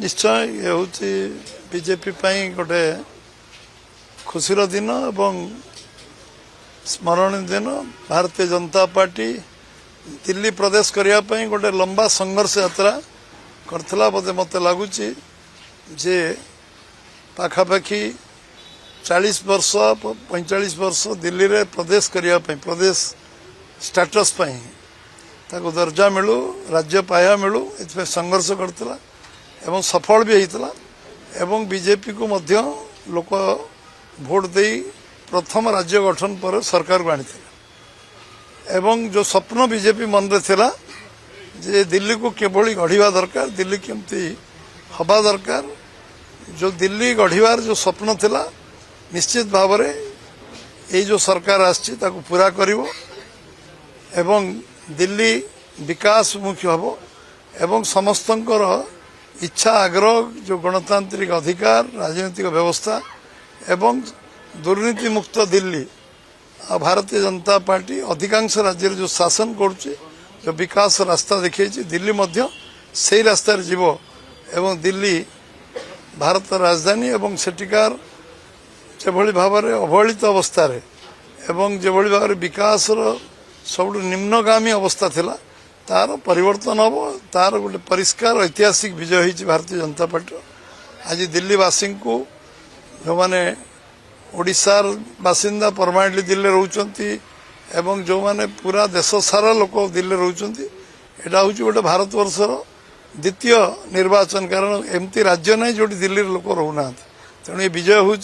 निश्चय ये हूँ बीजेपी गोटे खुशीर दिन एवं स्मरणीय दिन। भारतीय जनता पार्टी दिल्ली प्रदेश करने गोटे लंबा संघर्ष यात्रा करथिला। मत लगुच जे पाखापाखि 40 वर्ष 45 वर्ष दिल्ली रे प्रदेश करने प्रदेश स्टेटस ताको दर्जा मिलू राज्य पाया मिलू इतने संघर्ष करथिला एवं सफल भी होता एवं बीजेपी को मध्य लोक भोट दे प्रथम राज्य गठन पर सरकार को आनी एवं जो स्वप्न बीजेपी मन रे थिला जे दिल्ली को केवल गढ़ा दरकार दिल्ली केमती हवा दरकार जो दिल्ली गढ़वार जो स्वप्न थिला निश्चित भाव में ये जो सरकार आछि ताको पूरा करिवो एवं दिल्ली विकासमुखी हम एवं समस्तंकर इच्छा आग्रह जो गणतांत्रिक अधिकार राजनीतिक व्यवस्था एवं दुर्नीति मुक्त दिल्ली भारतीय जनता पार्टी अधिकांश राज्य जो शासन करुच्ची जो विकास रास्ता देखी दिल्ली मध्य से रास्ता जीव एवं दिल्ली भारत राजधानी एवं सेटिकार जो भाव में अवहेलित अवस्था एवं जो भाव में विकास सब निम्नगामी अवस्था थिला तार परिवर्तन हम तार गोटे परिष्कार ऐतिहासिक विजय होती भारतीय जनता पार्टी। आज दिल्लीवासी को जो मैंने ओडिशार बासिंदा परमानेंटली दिल्ली रोचंती एवं जो मैंने पूरा देश सारा लोक दिल्ली रोचंती एटा हूँ गोटे भारतवर्षर द्वितीय निर्वाचन कारण एमती राज्य नहीं जो दिल्ली लोक रोना तेणु ये विजय हूँ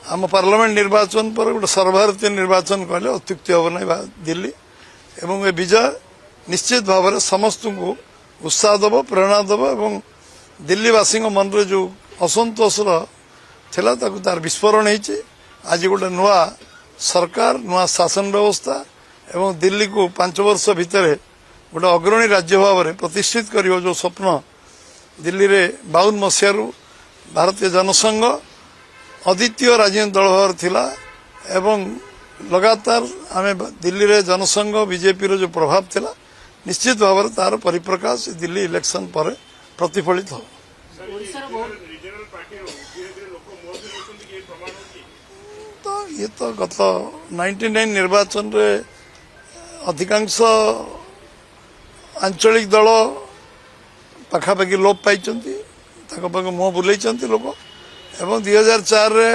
आम पार्लियामेंट निर्वाचन पर गोटे सर्वभारतीय निर्वाचन कहले अत्युक्ति हम ना दिल्ली एवं ये विजय निश्चित भाव में समस्त को उत्साह दब प्रेरणा दब एवं दिल्लीवासी मन रे जो असंतोष थिला ताकु तार विस्फोरण होती आज गोटे नुआ सरकार नुआ शासन व्यवस्था एवं दिल्ली को 5 वर्ष भितर गोटे अग्रणी राज्य भाव में प्रतिष्ठित करियो जो स्वप्न दिल्ली रे 52 मसीह भारतीय जनसंघ अद्वितीय राजनीतिक दल भाव थिला एवं लगातार आमे दिल्ली रे जनसंघ बीजेपी रो जो प्रभाव थिला निश्चित भाव में तार परिप्रकाश दिल्ली इलेक्शन पर प्रतिफलित हो। तो ये तो गत 99 निर्वाचन रे अधिकांश आंचलिक दल पाखापाखि लोप पाई मुह बुलाई लोक एवं 2004 रे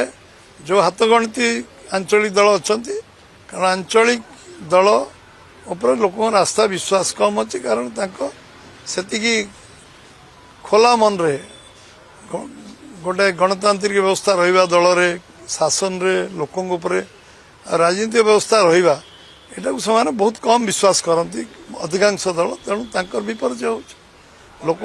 जो हाथगणती आंचलिक दल अच्छा कारण आंचलिक दल उपर लोक आस्था विश्वास कम अच्छे कारण से खोला मन रे गोटे गणतांत्रिक व्यवस्था रहा दल रे शासन रे लोकों ऊपर राजनीतिक व्यवस्था रहा यहाँ से बहुत कम विश्वास करती अधिकांश दल तेणु विपर्जय हो लोक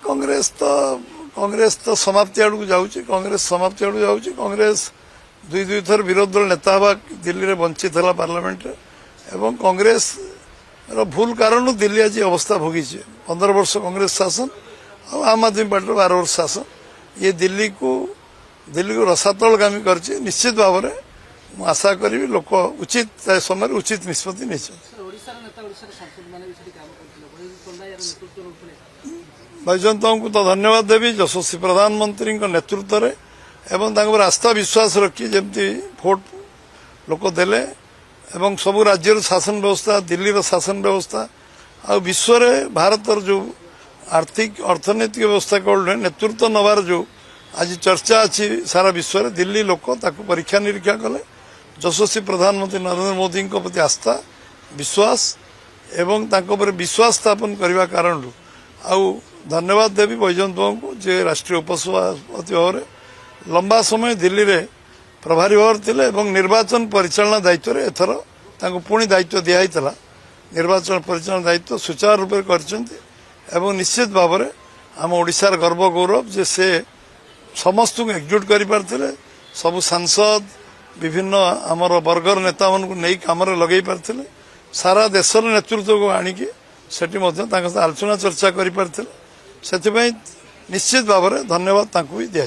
कांग्रेस तो समाप्ति आड़ को जाऊँगी कांग्रेस समाप्ति आड़ जाऊँगी कांग्रेस दुई थर विरोधी दल नेता हवा दिल्ली रे वंचित है पार्लियामेंट एवं कांग्रेस भूल कारण दिल्ली आज अवस्था भोगी 15 वर्ष कांग्रेस शासन और आम आदमी पार्टी 12 वर्ष शासन ये दिल्ली को रसातलगामी कर निश्चित भाव में मुझे आशा करी लोक उचित समय उचित निष्पत्ति नहीं। बैजयंत को तो धन्यवाद देवी यशस्वी प्रधानमंत्री नेतृत्व में एवं आस्था विश्वास रखी जमती भोट लोक देले एवं सबू राज्य शासन व्यवस्था दिल्ली शासन व्यवस्था आ विश्व में भारत जो आर्थिक अर्थनैतिक व्यवस्था कौन नेतृत्व नवार जो आज चर्चा अच्छी सारा विश्व में दिल्ली लोक ताकू परीक्षा निरीक्षा कले यशस्वी प्रधानमंत्री नरेंद्र मोदी प्रति आस्था विश्वास एवं विश्वास स्थापन करने कारण आउ धन्यवाद देवी बैजयंत को जे राष्ट्रीय उपसभापति भाव में लंबा समय दिल्ली रे प्रभारी भाव थे एवं निर्वाचन परिचालना दायित्व रे एथर तांको पुणी दायित्व दिया निर्वाचन परिचालना दायित्व सुचारू रूप कर निश्चित भाव में आम ओडिशार गर्व गौरव जे से समस्त को एकजुट कर पारे सबू सांसद विभिन्न आमर वर्गर नेता मान नहीं कम लगे पारे सारा देशर नेतृत्व को आणिकी सेठी आलोचना चर्चा कर निश्चित भाव में धन्यवाद भी दिया।